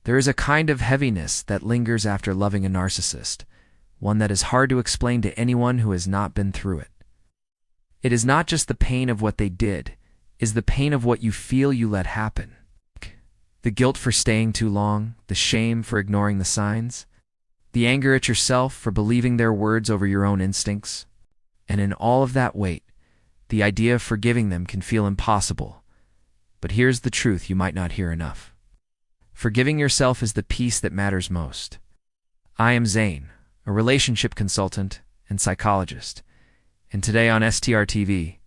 There is a kind of heaviness that lingers after loving a narcissist, one that is hard to explain to anyone who has not been through it. It is not just the pain of what they did, it is the pain of what you feel you let happen. The guilt for staying too long, the shame for ignoring the signs, the anger at yourself for believing their words over your own instincts. And in all of that weight, the idea of forgiving them can feel impossible. But here's the truth you might not hear enough. Forgiving yourself is the piece that matters most. I am Zane, a relationship consultant and psychologist, and today on STR TV,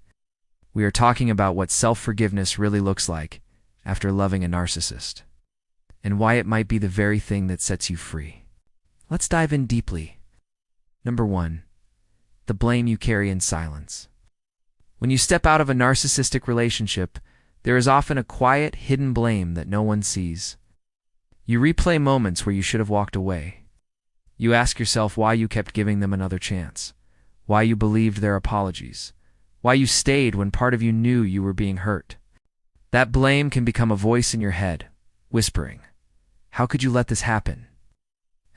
we are talking about what self-forgiveness really looks like after loving a narcissist, and why it might be the very thing that sets you free. Let's dive in deeply. Number 1. The blame you carry in silence. When you step out of a narcissistic relationship, there is often a quiet, hidden blame that no one sees. You replay moments where you should have walked away. You ask yourself why you kept giving them another chance, why you believed their apologies, why you stayed when part of you knew you were being hurt. That blame can become a voice in your head, whispering, "How could you let this happen?"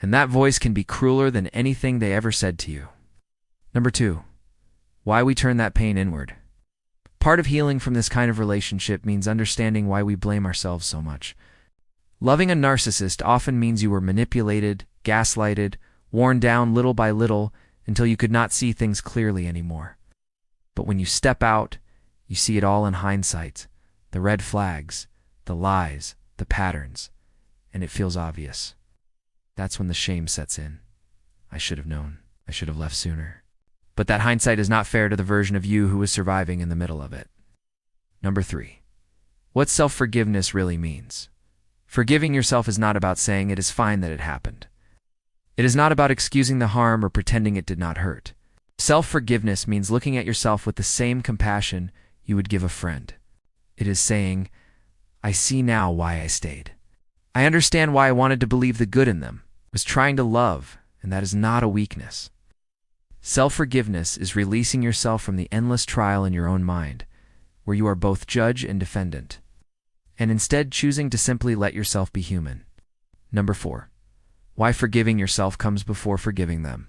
And that voice can be crueler than anything they ever said to you. Number 2. Why we turn that pain inward. Part of healing from this kind of relationship means understanding why we blame ourselves so much. Loving a narcissist often means you were manipulated, gaslighted, worn down little by little until you could not see things clearly anymore. But when you step out, you see it all in hindsight. The red flags, the lies, the patterns, and it feels obvious. That's when the shame sets in. I should have known. I should have left sooner. But that hindsight is not fair to the version of you who was surviving in the middle of it. Number 3. What self-forgiveness really means. Forgiving yourself is not about saying it is fine that it happened. It is not about excusing the harm or pretending it did not hurt. Self-forgiveness means looking at yourself with the same compassion you would give a friend. It is saying, I see now why I stayed. I understand why I wanted to believe the good in them, was trying to love, and that is not a weakness. Self-forgiveness is releasing yourself from the endless trial in your own mind, where you are both judge and defendant, and instead choosing to simply let yourself be human. Number 4. Why forgiving yourself comes before forgiving them.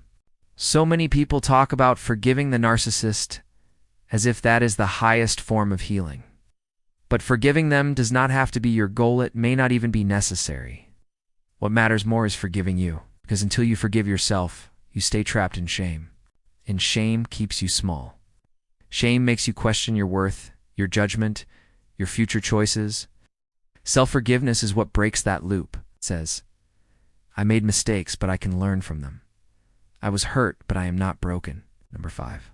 So many people talk about forgiving the narcissist as if that is the highest form of healing. But forgiving them does not have to be your goal. It may not even be necessary. What matters more is forgiving you, because until you forgive yourself, you stay trapped in shame. And shame keeps you small. Shame makes you question your worth, your judgment, your future choices. Self-forgiveness is what breaks that loop. It says, I made mistakes, but I can learn from them. I was hurt, but I am not broken. Number 5.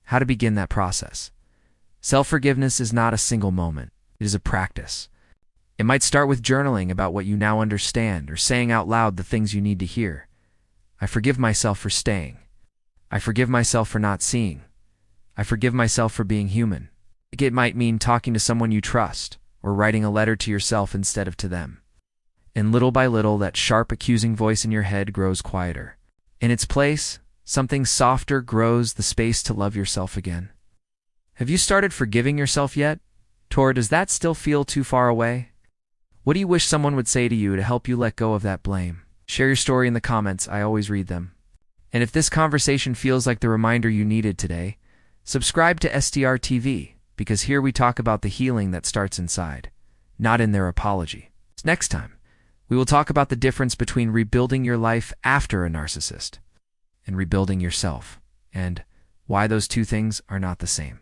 How to begin that process. Self-forgiveness is not a single moment. It is a practice. It might start with journaling about what you now understand or saying out loud the things you need to hear. I forgive myself for staying. I forgive myself for not seeing. I forgive myself for being human. It might mean talking to someone you trust or writing a letter to yourself instead of to them. And little by little, that sharp, accusing voice in your head grows quieter. In its place, something softer grows, the space to love yourself again. Have you started forgiving yourself yet? Or does that still feel too far away? What do you wish someone would say to you to help you let go of that blame? Share your story in the comments. I always read them. And if this conversation feels like the reminder you needed today, subscribe to STR TV, because here we talk about the healing that starts inside, not in their apology. Next time, we will talk about the difference between rebuilding your life after a narcissist and rebuilding yourself, and why those two things are not the same.